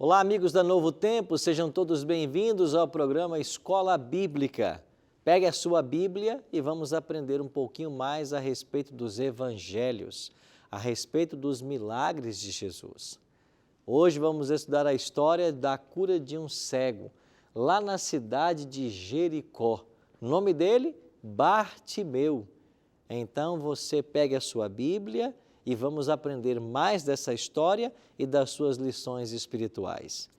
Olá, amigos da Novo Tempo, sejam todos bem-vindos ao programa Escola Bíblica. Pegue a sua Bíblia e vamos aprender um pouquinho mais a respeito dos evangelhos, a respeito dos milagres de Jesus. Hoje vamos estudar a história da cura de um cego, lá na cidade de Jericó. O nome dele, Bartimeu. Então você pegue a sua Bíblia e vamos aprender mais dessa história e das suas lições espirituais.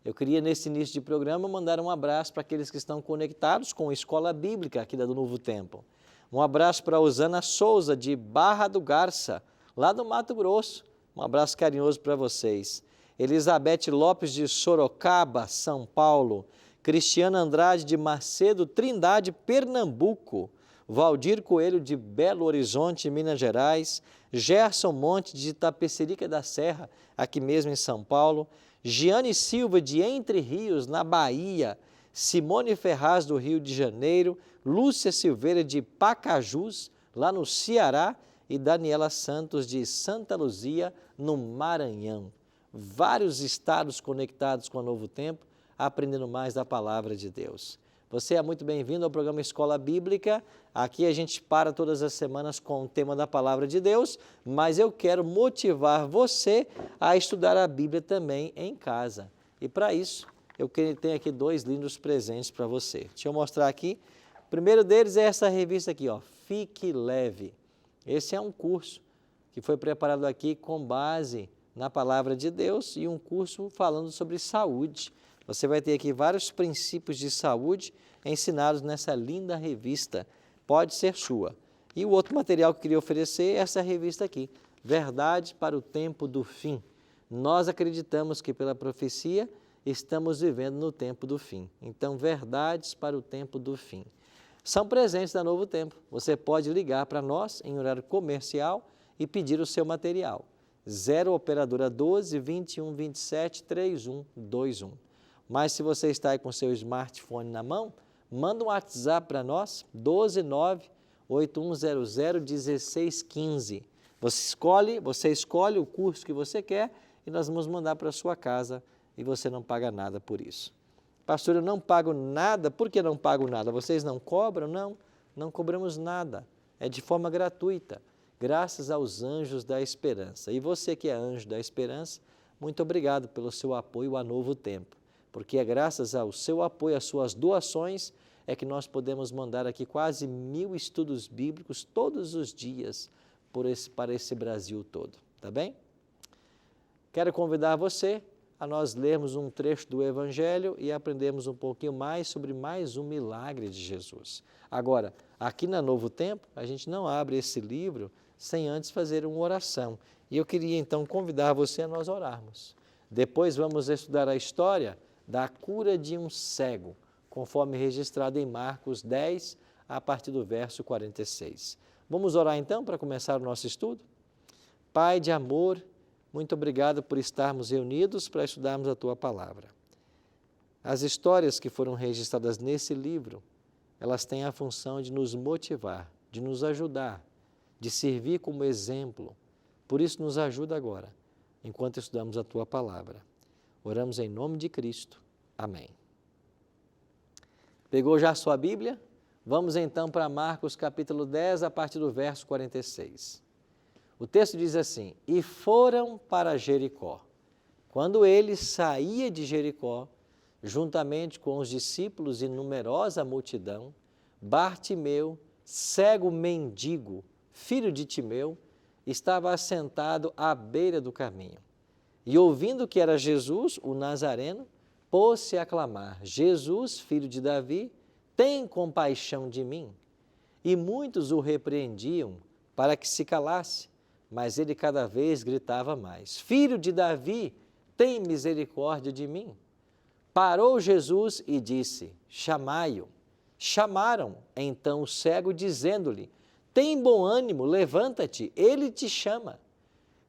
Eu queria, nesse início de programa, mandar um abraço para aqueles que estão conectados com a Escola Bíblica aqui do Novo Tempo. Um abraço para a Osana Souza, de Barra do Garça, lá do Mato Grosso. Um abraço carinhoso para vocês. Elizabeth Lopes, de Sorocaba, São Paulo. Cristiana Andrade, de Macedo, Trindade, Pernambuco. Valdir Coelho, de Belo Horizonte, Minas Gerais. Gerson Monte, de Itapecerica da Serra, aqui mesmo em São Paulo. Giane Silva, de Entre Rios, na Bahia. Simone Ferraz, do Rio de Janeiro. Lúcia Silveira, de Pacajus, lá no Ceará. E Daniela Santos, de Santa Luzia, no Maranhão. Vários estados conectados com o Novo Tempo, aprendendo mais da Palavra de Deus. Você é muito bem-vindo ao programa Escola Bíblica. Aqui a gente para todas as semanas com o tema da Palavra de Deus, mas eu quero motivar você a estudar a Bíblia também em casa. E para isso, eu tenho aqui dois lindos presentes para você. Deixa eu mostrar aqui. O primeiro deles é essa revista aqui, ó, Fique Leve. Esse é um curso que foi preparado aqui com base na Palavra de Deus e um curso falando sobre saúde. Você vai ter aqui vários princípios de saúde ensinados nessa linda revista. Pode ser sua. E o outro material que eu queria oferecer é essa revista aqui, Verdade para o Tempo do Fim. Nós acreditamos que pela profecia estamos vivendo no tempo do fim. Então, Verdades para o Tempo do Fim. São presentes da Novo Tempo. Você pode ligar para nós em horário comercial e pedir o seu material. 0 Operadora 12 21 27 3121. Mas se você está aí com o seu smartphone na mão, manda um WhatsApp para nós, 129-8100-1615. Você escolhe o curso que você quer e nós vamos mandar para a sua casa e você não paga nada por isso. Pastor, eu não pago nada. Por que não pago nada? Vocês não cobram? Não, não cobramos nada. É de forma gratuita, graças aos anjos da esperança. E você que é anjo da esperança, muito obrigado pelo seu apoio a Novo Tempo. Porque é graças ao seu apoio, às suas doações, é que nós podemos mandar aqui quase 1000 estudos bíblicos todos os dias para esse Brasil todo, tá bem? Quero convidar você a nós lermos um trecho do Evangelho e aprendermos um pouquinho mais sobre mais um milagre de Jesus. Agora, aqui na Novo Tempo, a gente não abre esse livro sem antes fazer uma oração. E eu queria então convidar você a nós orarmos. Depois vamos estudar a história da cura de um cego, conforme registrado em Marcos 10, a partir do verso 46. Vamos orar então para começar o nosso estudo? Pai de amor, muito obrigado por estarmos reunidos para estudarmos a Tua Palavra. As histórias que foram registradas nesse livro, elas têm a função de nos motivar, de nos ajudar, de servir como exemplo. Por isso nos ajuda agora, enquanto estudamos a Tua Palavra. Oramos em nome de Cristo. Amém. Pegou já a sua Bíblia? Vamos então para Marcos capítulo 10, a partir do verso 46. O texto diz assim: E foram para Jericó. Quando ele saía de Jericó, juntamente com os discípulos e numerosa multidão, Bartimeu, cego mendigo, filho de Timeu, estava assentado à beira do caminho. E ouvindo que era Jesus, o Nazareno, pôs-se a clamar: Jesus, filho de Davi, tem compaixão de mim. E muitos o repreendiam para que se calasse, mas ele cada vez gritava mais: Filho de Davi, tem misericórdia de mim. Parou Jesus e disse: Chamai-o. Chamaram então o cego, dizendo-lhe: Tem bom ânimo, levanta-te, ele te chama.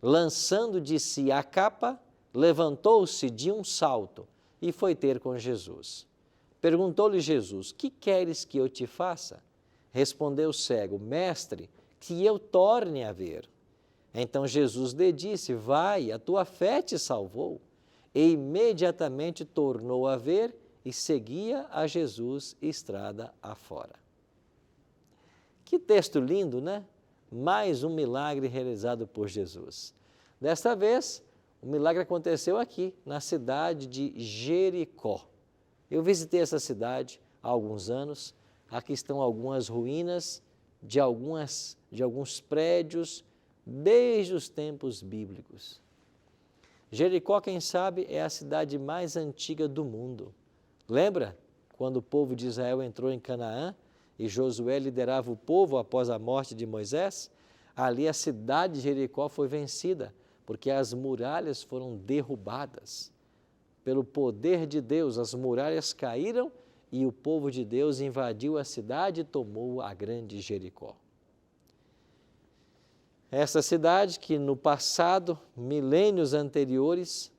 Lançando de si a capa, levantou-se de um salto e foi ter com Jesus. Perguntou-lhe Jesus: Que queres que eu te faça? Respondeu o cego: Mestre, que eu torne a ver. Então Jesus lhe disse: Vai, a tua fé te salvou. e imediatamente tornou a ver e seguia a Jesus estrada afora. Que texto lindo, né? Mais um milagre realizado por Jesus. Desta vez, o milagre aconteceu aqui, na cidade de Jericó. Eu visitei essa cidade há alguns anos. Aqui estão algumas ruínas de alguns prédios desde os tempos bíblicos. Jericó, quem sabe, é a cidade mais antiga do mundo. Lembra quando o povo de Israel entrou em Canaã e Josué liderava o povo após a morte de Moisés? Ali a cidade de Jericó foi vencida, porque as muralhas foram derrubadas. Pelo poder de Deus, as muralhas caíram e o povo de Deus invadiu a cidade e tomou a grande Jericó. Essa cidade que no passado, milênios anteriores,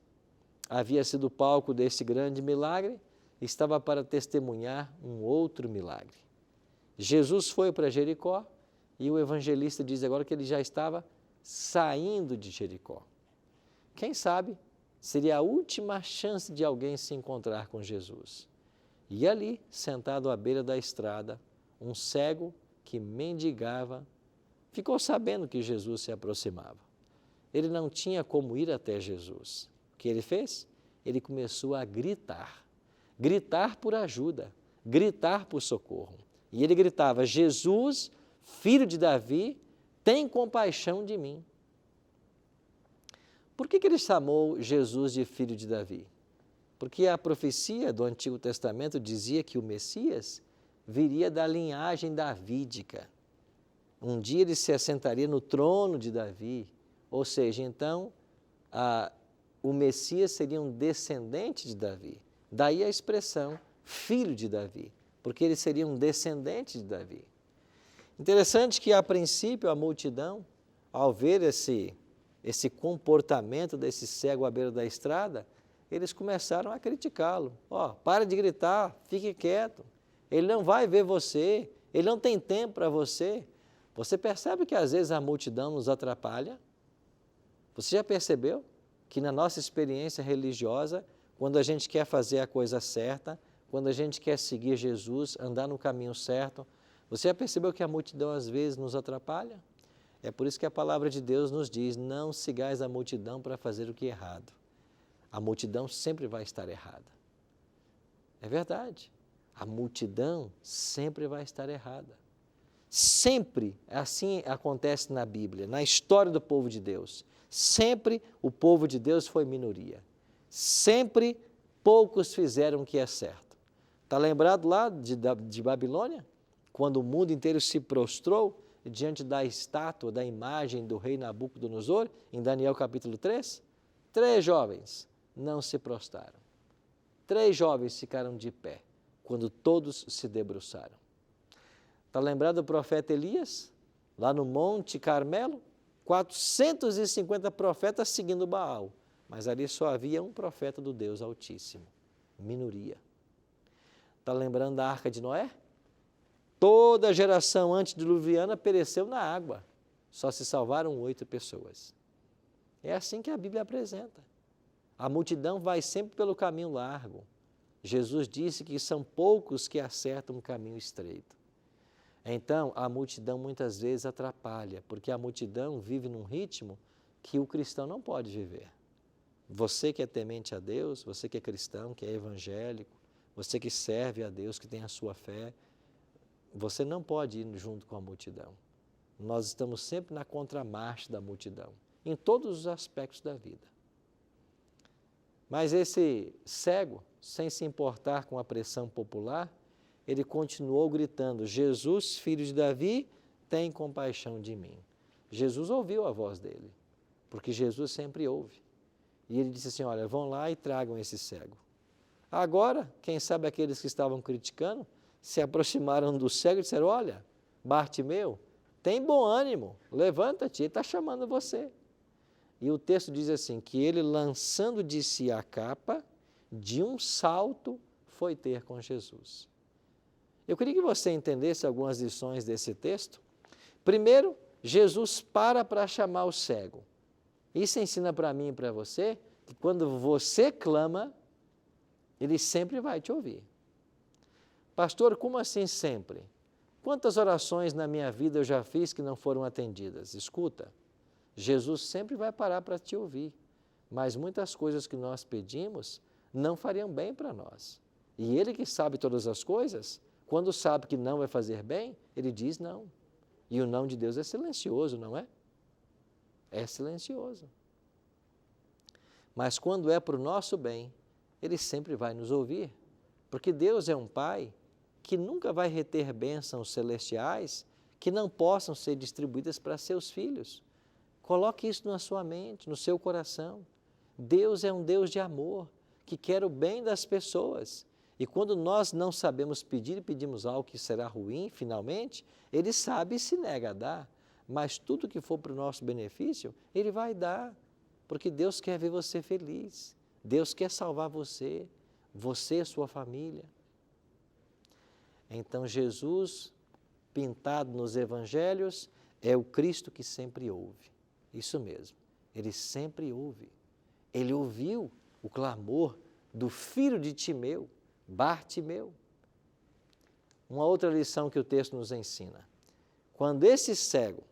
havia sido palco desse grande milagre, estava para testemunhar um outro milagre. Jesus foi para Jericó e o evangelista diz agora que ele já estava saindo de Jericó. Quem sabe seria a última chance de alguém se encontrar com Jesus. E ali, sentado à beira da estrada, um cego que mendigava, ficou sabendo que Jesus se aproximava. Ele não tinha como ir até Jesus. O que ele fez? Ele começou a gritar. Gritar por ajuda, gritar por socorro. E ele gritava: Jesus, filho de Davi, tem compaixão de mim. Por que ele chamou Jesus de filho de Davi? Porque a profecia do Antigo Testamento dizia que o Messias viria da linhagem davídica. Um dia ele se assentaria no trono de Davi, ou seja, então, o Messias seria um descendente de Davi. Daí a expressão filho de Davi, porque ele seria um descendente de Davi. Interessante que, a princípio, a multidão, ao ver esse comportamento desse cego à beira da estrada, eles começaram a criticá-lo. Para de gritar, fique quieto, ele não vai ver você, ele não tem tempo para você. Você percebe que às vezes a multidão nos atrapalha? Você já percebeu que na nossa experiência religiosa, quando a gente quer fazer a coisa certa, quando a gente quer seguir Jesus, andar no caminho certo, você já percebeu que a multidão às vezes nos atrapalha? É por isso que a palavra de Deus nos diz: não sigais a multidão para fazer o que é errado. A multidão sempre vai estar errada. É verdade. A multidão sempre vai estar errada. Sempre assim acontece na Bíblia, na história do povo de Deus. Sempre o povo de Deus foi minoria. Sempre poucos fizeram o que é certo. Está lembrado lá de Babilônia? Quando o mundo inteiro se prostrou diante da estátua, da imagem do rei Nabucodonosor, em Daniel capítulo 3? 3 jovens não se prostraram. 3 jovens ficaram de pé, quando todos se debruçaram. Está lembrado do profeta Elias? Lá no Monte Carmelo, 450 profetas seguindo Baal, mas ali só havia um profeta do Deus Altíssimo, minoria. Está lembrando da Arca de Noé? Toda a geração antediluviana pereceu na água, só se salvaram 8 pessoas. É assim que a Bíblia apresenta. A multidão vai sempre pelo caminho largo. Jesus disse que são poucos que acertam um caminho estreito. Então, a multidão muitas vezes atrapalha, porque a multidão vive num ritmo que o cristão não pode viver. Você que é temente a Deus, você que é cristão, que é evangélico, você que serve a Deus, que tem a sua fé, você não pode ir junto com a multidão. Nós estamos sempre na contramarcha da multidão, em todos os aspectos da vida. Mas esse cego, sem se importar com a pressão popular, ele continuou gritando: Jesus, filho de Davi, tem compaixão de mim. Jesus ouviu a voz dele, porque Jesus sempre ouve. E ele disse assim: olha, vão lá e tragam esse cego. Agora, quem sabe aqueles que estavam criticando, se aproximaram do cego e disseram: olha, Bartimeu, tem bom ânimo, levanta-te, ele está chamando você. E o texto diz assim, que ele, lançando de si a capa, de um salto foi ter com Jesus. Eu queria que você entendesse algumas lições desse texto. Primeiro, Jesus para chamar o cego. Isso ensina para mim e para você que quando você clama, Ele sempre vai te ouvir. Pastor, como assim sempre? Quantas orações na minha vida eu já fiz que não foram atendidas? Escuta, Jesus sempre vai parar para te ouvir, mas muitas coisas que nós pedimos não fariam bem para nós. E Ele que sabe todas as coisas, quando sabe que não vai fazer bem, Ele diz não. E o não de Deus é silencioso, não é? É silencioso. Mas quando é para o nosso bem, Ele sempre vai nos ouvir, porque Deus é um Pai que nunca vai reter bênçãos celestiais que não possam ser distribuídas para seus filhos. Coloque isso na sua mente, no seu coração. Deus é um Deus de amor, que quer o bem das pessoas. E quando nós não sabemos pedir e pedimos algo que será ruim, finalmente, Ele sabe e se nega a dar. Mas tudo que for para o nosso benefício, Ele vai dar, porque Deus quer ver você feliz. Deus quer salvar você, você e sua família. Então Jesus, pintado nos evangelhos, é o Cristo que sempre ouve. Isso mesmo, Ele sempre ouve. Ele ouviu o clamor do filho de Timeu, Bartimeu. Uma outra lição que o texto nos ensina. Quando esse cego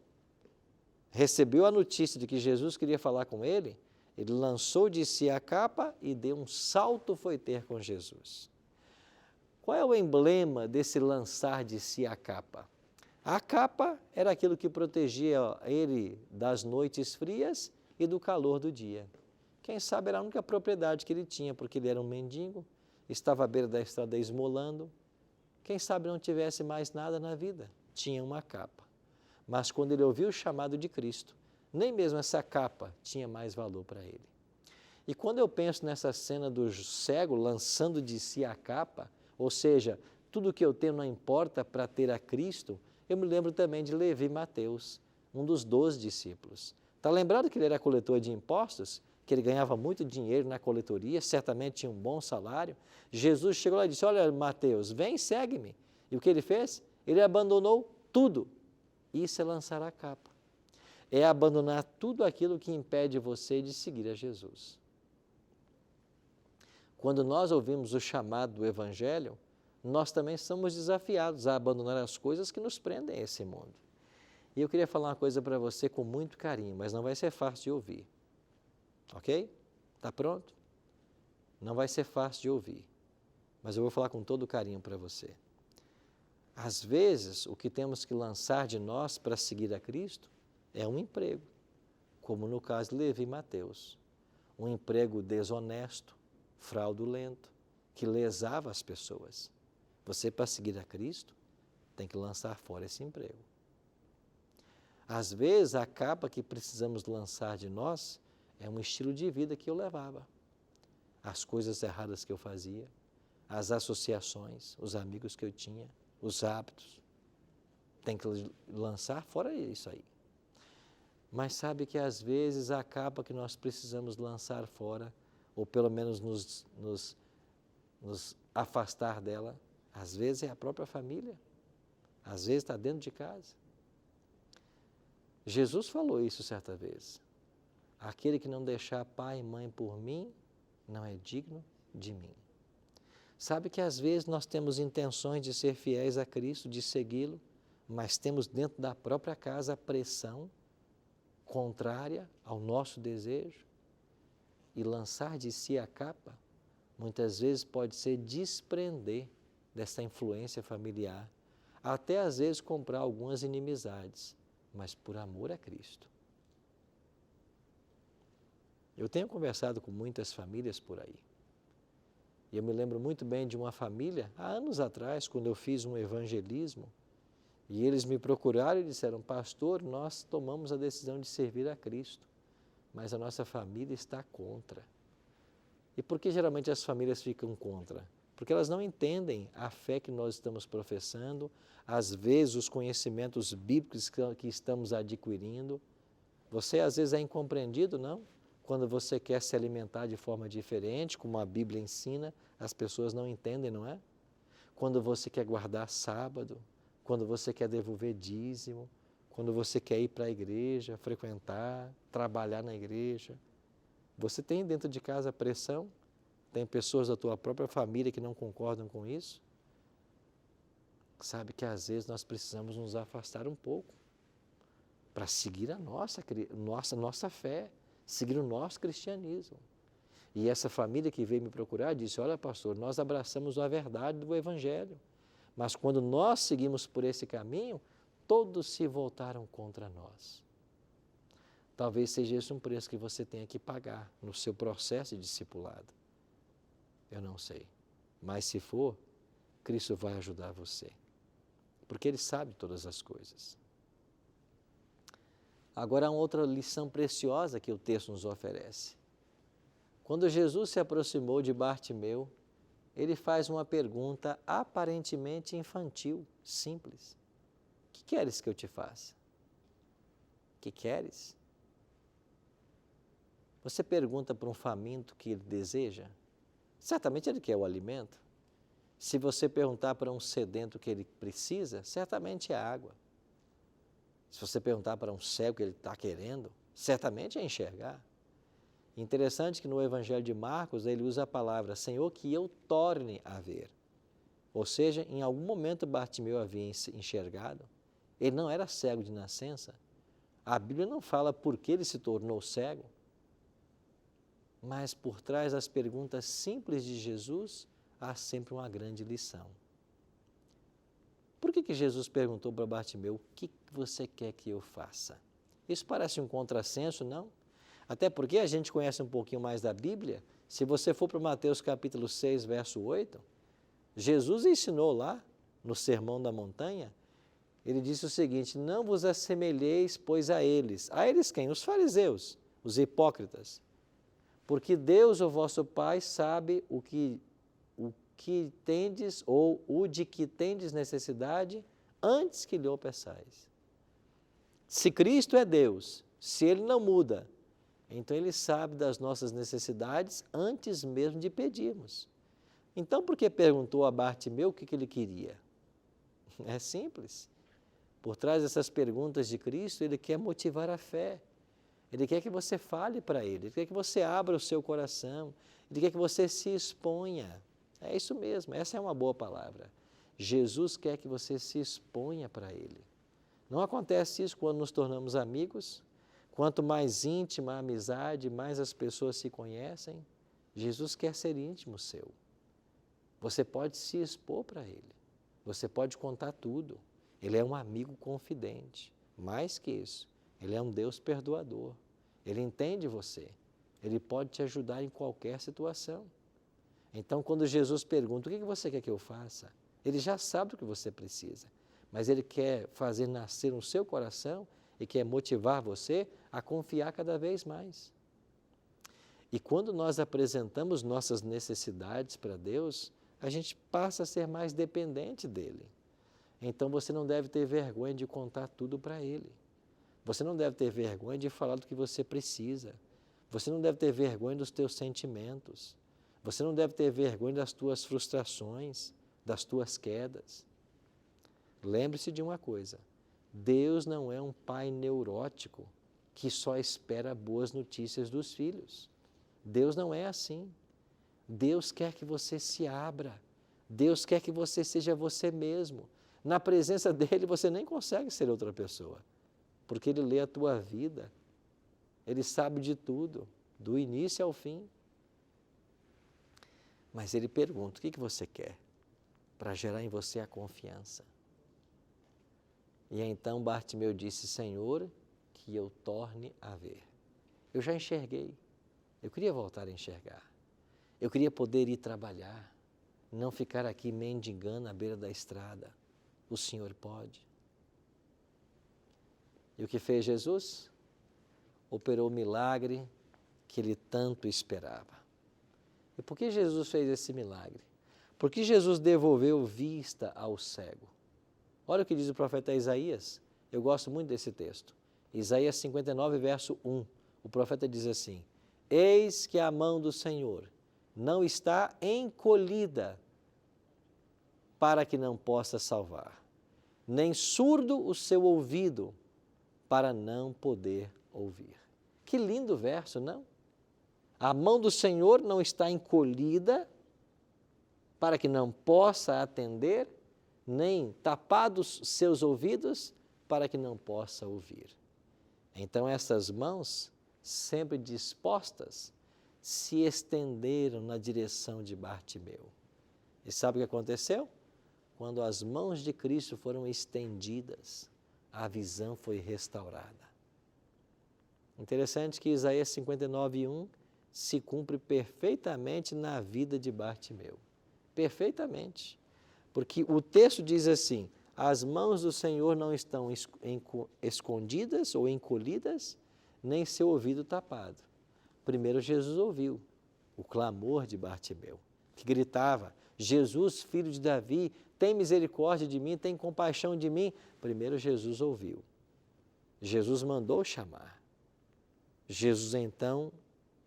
recebeu a notícia de que Jesus queria falar com ele, ele lançou de si a capa e deu um salto foi ter com Jesus. Qual é o emblema desse lançar de si a capa? A capa era aquilo que protegia ele das noites frias e do calor do dia. Quem sabe era a única propriedade que ele tinha, porque ele era um mendigo, estava à beira da estrada esmolando. Quem sabe não tivesse mais nada na vida, tinha uma capa. Mas quando ele ouviu o chamado de Cristo, nem mesmo essa capa tinha mais valor para ele. E quando eu penso nessa cena do cego lançando de si a capa, ou seja, tudo que eu tenho não importa para ter a Cristo, eu me lembro também de Levi Mateus, um dos 12 discípulos. Está lembrado que ele era coletor de impostos? Que ele ganhava muito dinheiro na coletoria, certamente tinha um bom salário. Jesus chegou lá e disse, olha Mateus, vem, segue-me. E o que ele fez? Ele abandonou tudo. Isso é lançar a capa. É abandonar tudo aquilo que impede você de seguir a Jesus. Quando nós ouvimos o chamado do Evangelho, nós também somos desafiados a abandonar as coisas que nos prendem a esse mundo. E eu queria falar uma coisa para você com muito carinho, mas não vai ser fácil de ouvir. Ok? Está pronto? Não vai ser fácil de ouvir, mas eu vou falar com todo carinho para você. Às vezes, o que temos que lançar de nós para seguir a Cristo é um emprego, como no caso de Levi e Mateus. Um emprego desonesto, fraudulento, que lesava as pessoas. Você, para seguir a Cristo, tem que lançar fora esse emprego. Às vezes, a capa que precisamos lançar de nós é um estilo de vida que eu levava. As coisas erradas que eu fazia, as associações, os amigos que eu tinha, os hábitos. Tem que lançar fora isso aí. Mas sabe que às vezes a capa que nós precisamos lançar fora, ou pelo menos nos afastar dela, às vezes é a própria família, às vezes está dentro de casa. Jesus falou isso certa vez. Aquele que não deixar pai e mãe por mim, não é digno de mim. Sabe que às vezes nós temos intenções de ser fiéis a Cristo, de segui-lo, mas temos dentro da própria casa a pressão contrária ao nosso desejo. E lançar de si a capa, muitas vezes pode ser desprender dessa influência familiar, até às vezes comprar algumas inimizades, mas por amor a Cristo. Eu tenho conversado com muitas famílias por aí. E eu me lembro muito bem de uma família, há anos atrás, quando eu fiz um evangelismo, e eles me procuraram e disseram, pastor, nós tomamos a decisão de servir a Cristo, mas a nossa família está contra. E por que geralmente as famílias ficam contra? Porque elas não entendem a fé que nós estamos professando, às vezes os conhecimentos bíblicos que estamos adquirindo. Você às vezes é incompreendido, não? Quando você quer se alimentar de forma diferente, como a Bíblia ensina, as pessoas não entendem, não é? Quando você quer guardar sábado, quando você quer devolver dízimo, quando você quer ir para a igreja, frequentar, trabalhar na igreja. Você tem dentro de casa pressão? Tem pessoas da tua própria família que não concordam com isso? Sabe que às vezes nós precisamos nos afastar um pouco para seguir a nossa fé, seguir o nosso cristianismo. E essa família que veio me procurar disse, olha pastor, nós abraçamos a verdade do Evangelho, mas quando nós seguimos por esse caminho, todos se voltaram contra nós. Talvez seja esse um preço que você tenha que pagar no seu processo de discipulado. Eu não sei, mas se for, Cristo vai ajudar você, porque Ele sabe todas as coisas. Agora, há uma outra lição preciosa que o texto nos oferece. Quando Jesus se aproximou de Bartimeu, ele faz uma pergunta aparentemente infantil, simples. O que queres que eu te faça? O que queres? Você pergunta para um faminto o que ele deseja? Certamente ele quer o alimento. Se você perguntar para um sedento o que ele precisa, certamente é água. Se você perguntar para um cego o que ele está querendo, certamente é enxergar. Interessante que no Evangelho de Marcos ele usa a palavra Senhor, que eu torne a ver. Ou seja, em algum momento Bartimeu havia enxergado. Ele não era cego de nascença. A Bíblia não fala por que ele se tornou cego. Mas por trás das perguntas simples de Jesus, há sempre uma grande lição. Por que Jesus perguntou para Bartimeu, o que você quer que eu faça? Isso parece um contrassenso, não? Até porque a gente conhece um pouquinho mais da Bíblia. Se você for para Mateus capítulo 6, verso 8, Jesus ensinou lá, no Sermão da Montanha, ele disse o seguinte, não vos assemelheis, pois a eles quem? Os fariseus, os hipócritas. Porque Deus, o vosso Pai, sabe o que tendes ou o de que tendes necessidade antes que lhe o peçais. Se Cristo é Deus, se Ele não muda, então Ele sabe das nossas necessidades antes mesmo de pedirmos. Então, por que perguntou a Bartimeu o que ele queria? É simples. Por trás dessas perguntas de Cristo, Ele quer motivar a fé. Ele quer que você fale para Ele quer que você abra o seu coração, Ele quer que você se exponha. É isso mesmo, essa é uma boa palavra. Jesus quer que você se exponha para Ele. Não acontece isso quando nos tornamos amigos? Quanto mais íntima a amizade, mais as pessoas se conhecem. Jesus quer ser íntimo seu. Você pode se expor para Ele. Você pode contar tudo. Ele é um amigo confidente. Mais que isso, Ele é um Deus perdoador. Ele entende você. Ele pode te ajudar em qualquer situação. Então, quando Jesus pergunta, o que você quer que eu faça? Ele já sabe o que você precisa, mas Ele quer fazer nascer no seu coração e quer motivar você a confiar cada vez mais. E quando nós apresentamos nossas necessidades para Deus, a gente passa a ser mais dependente dEle. Então, você não deve ter vergonha de contar tudo para Ele. Você não deve ter vergonha de falar do que você precisa. Você não deve ter vergonha dos teus sentimentos. Você não deve ter vergonha das tuas frustrações, das tuas quedas. Lembre-se de uma coisa, Deus não é um pai neurótico que só espera boas notícias dos filhos. Deus não é assim. Deus quer que você se abra. Deus quer que você seja você mesmo. Na presença dEle você nem consegue ser outra pessoa, porque Ele lê a tua vida, Ele sabe de tudo, do início ao fim. Mas Ele pergunta, o que você quer? Para gerar em você a confiança. E então Bartimeu disse, Senhor, que eu torne a ver. Eu já enxerguei, eu queria voltar a enxergar. Eu queria poder ir trabalhar, não ficar aqui mendigando à beira da estrada. O Senhor pode. E o que fez Jesus? Operou o milagre que ele tanto esperava. E por que Jesus fez esse milagre? Porque Jesus devolveu vista ao cego. Olha o que diz o profeta Isaías. Eu gosto muito desse texto. Isaías 59, verso 1. O profeta diz assim, eis que a mão do Senhor não está encolhida para que não possa salvar, nem surdo o seu ouvido para não poder ouvir. Que lindo verso, não? A mão do Senhor não está encolhida para que não possa atender, nem tapados seus ouvidos para que não possa ouvir. Então essas mãos, sempre dispostas, se estenderam na direção de Bartimeu. E sabe o que aconteceu? Quando as mãos de Cristo foram estendidas, a visão foi restaurada. Interessante que Isaías 59:1 se cumpre perfeitamente na vida de Bartimeu. Perfeitamente. Porque o texto diz assim: as mãos do Senhor não estão escondidas ou encolhidas, nem seu ouvido tapado. Primeiro Jesus ouviu o clamor de Bartimeu, que gritava: Jesus, filho de Davi, tem misericórdia de mim, tem compaixão de mim. Primeiro Jesus ouviu. Jesus mandou chamar. Jesus então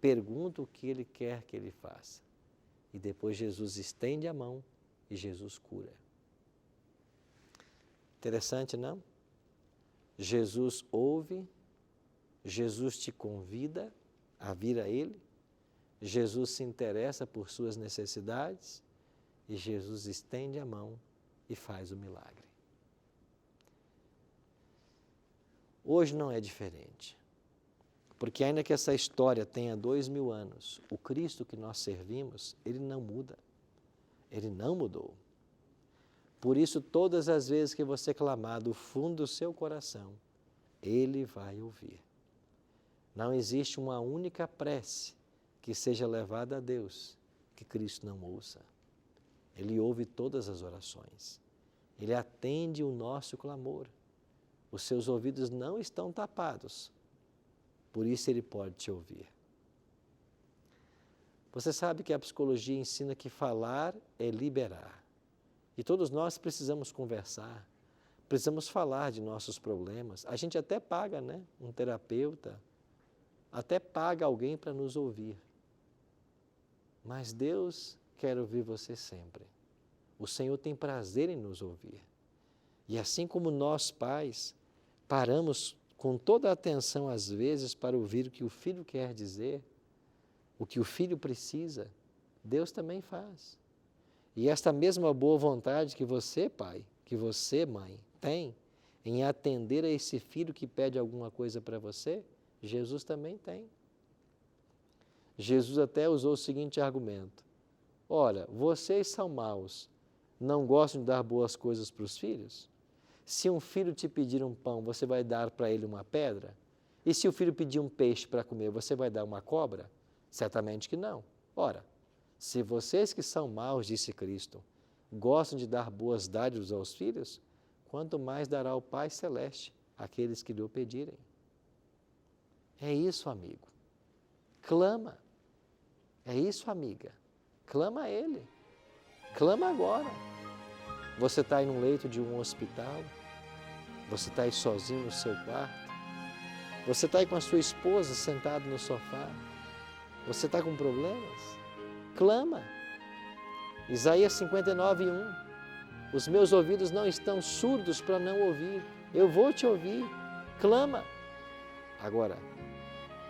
pergunta o que ele quer que ele faça. E depois Jesus estende a mão e Jesus cura. Interessante, não? Jesus ouve, Jesus te convida a vir a Ele, Jesus se interessa por suas necessidades e Jesus estende a mão e faz o milagre. Hoje não é diferente, porque ainda que essa história tenha 2000 anos, o Cristo que nós servimos, Ele não muda, Ele não mudou. Por isso, todas as vezes que você clamar do fundo do seu coração, Ele vai ouvir. Não existe uma única prece que seja levada a Deus que Cristo não ouça. Ele ouve todas as orações. Ele atende o nosso clamor. Os seus ouvidos não estão tapados. Por isso Ele pode te ouvir. Você sabe que a psicologia ensina que falar é liberar. E todos nós precisamos conversar, precisamos falar de nossos problemas. A gente até paga, né? Um terapeuta, até paga alguém para nos ouvir. Mas Deus quer ouvir você sempre. O Senhor tem prazer em nos ouvir. E assim como nós, pais, paramos com toda a atenção às vezes para ouvir o que o filho quer dizer, o que o filho precisa, Deus também faz. E esta mesma boa vontade que você, pai, que você, mãe, tem em atender a esse filho que pede alguma coisa para você, Jesus também tem. Jesus até usou o seguinte argumento: ora, vocês são maus, não gostam de dar boas coisas para os filhos? Se um filho te pedir um pão, você vai dar para ele uma pedra? E se o filho pedir um peixe para comer, você vai dar uma cobra? Certamente que não. Ora, se vocês que são maus, disse Cristo, gostam de dar boas dádivas aos filhos, quanto mais dará o Pai Celeste àqueles que lhe o pedirem. É isso, amigo. Clama. É isso, amiga. Clama a Ele. Clama agora. Você está aí num leito de um hospital, você está aí sozinho no seu quarto, você está aí com a sua esposa sentado no sofá, você está com problemas? Clama. Isaías 59:1. Os meus ouvidos não estão surdos para não ouvir. Eu vou te ouvir. Clama. Agora,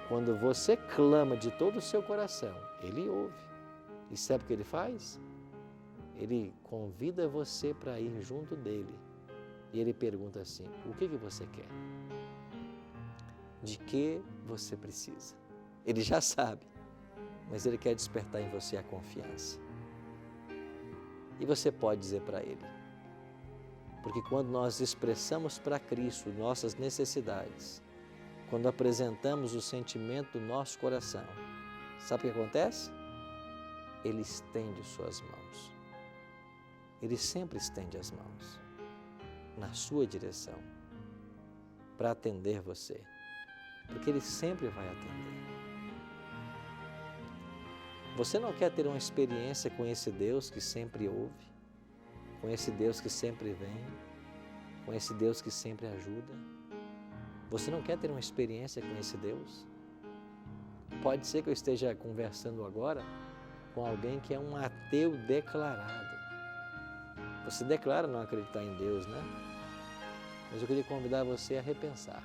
quando você clama de todo o seu coração, Ele ouve. E sabe o que Ele faz? Ele convida você para ir junto dEle. E Ele pergunta assim: o que você quer? De que você precisa? Ele já sabe. Mas Ele quer despertar em você a confiança. E você pode dizer para Ele. Porque quando nós expressamos para Cristo nossas necessidades, quando apresentamos o sentimento do nosso coração, sabe o que acontece? Ele estende suas mãos. Ele sempre estende as mãos na sua direção para atender você. Porque Ele sempre vai atender. Você não quer ter uma experiência com esse Deus que sempre ouve, com esse Deus que sempre vem, com esse Deus que sempre ajuda? Você não quer ter uma experiência com esse Deus? Pode ser que eu esteja conversando agora com alguém que é um ateu declarado. Você declara não acreditar em Deus, né? Mas eu queria convidar você a repensar.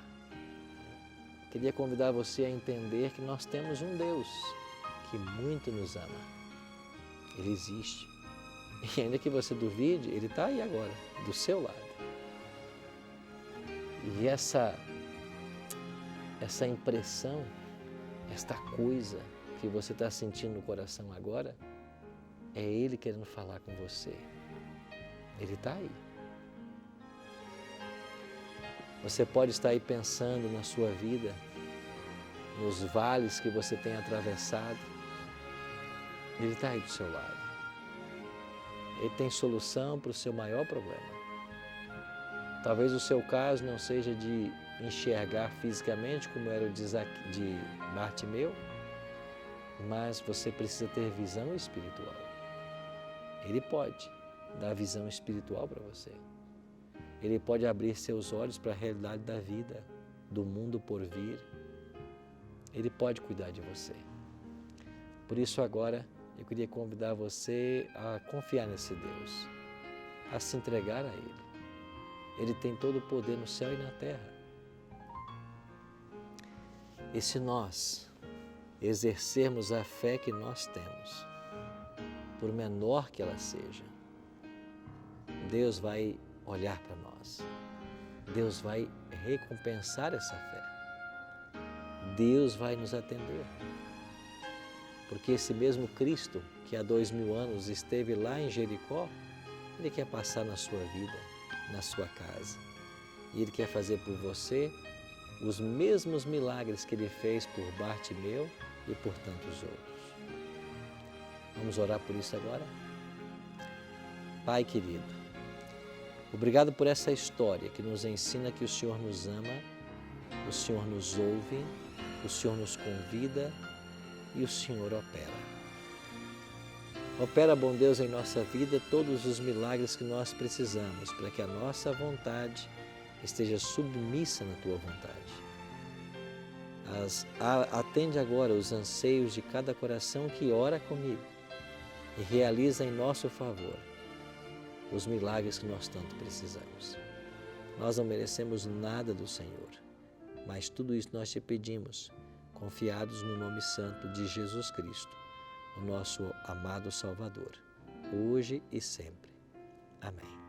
Queria convidar você a entender que nós temos um Deus que muito nos ama. Ele existe. E ainda que você duvide, Ele está aí agora, do seu lado. E essa impressão, esta coisa que você está sentindo no coração agora, é Ele querendo falar com você. Ele está aí. Você pode estar aí pensando na sua vida, nos vales que você tem atravessado. Ele está aí do seu lado. Ele tem solução para o seu maior problema. Talvez o seu caso não seja de enxergar fisicamente, como era o de Bartimeu, mas você precisa ter visão espiritual. Ele pode dar visão espiritual para você. Ele pode abrir seus olhos para a realidade da vida, do mundo por vir. Ele pode cuidar de você. Por isso agora eu queria convidar você a confiar nesse Deus, a se entregar a Ele. Ele tem todo o poder no céu e na terra. E se nós exercermos a fé que nós temos, por menor que ela seja, Deus vai olhar para nós. Deus vai recompensar essa fé. Deus vai nos atender. Porque esse mesmo Cristo, que há 2000 anos esteve lá em Jericó, Ele quer passar na sua vida, na sua casa. E Ele quer fazer por você os mesmos milagres que Ele fez por Bartimeu e por tantos outros. Vamos orar por isso agora? Pai querido, obrigado por essa história que nos ensina que o Senhor nos ama, o Senhor nos ouve, o Senhor nos convida e o Senhor opera. Opera, bom Deus, em nossa vida todos os milagres que nós precisamos para que a nossa vontade esteja submissa na Tua vontade. Atende agora os anseios de cada coração que ora comigo e realiza em nosso favor os milagres que nós tanto precisamos. Nós não merecemos nada do Senhor, mas tudo isso nós te pedimos, confiados no nome santo de Jesus Cristo, o nosso amado Salvador, hoje e sempre. Amém.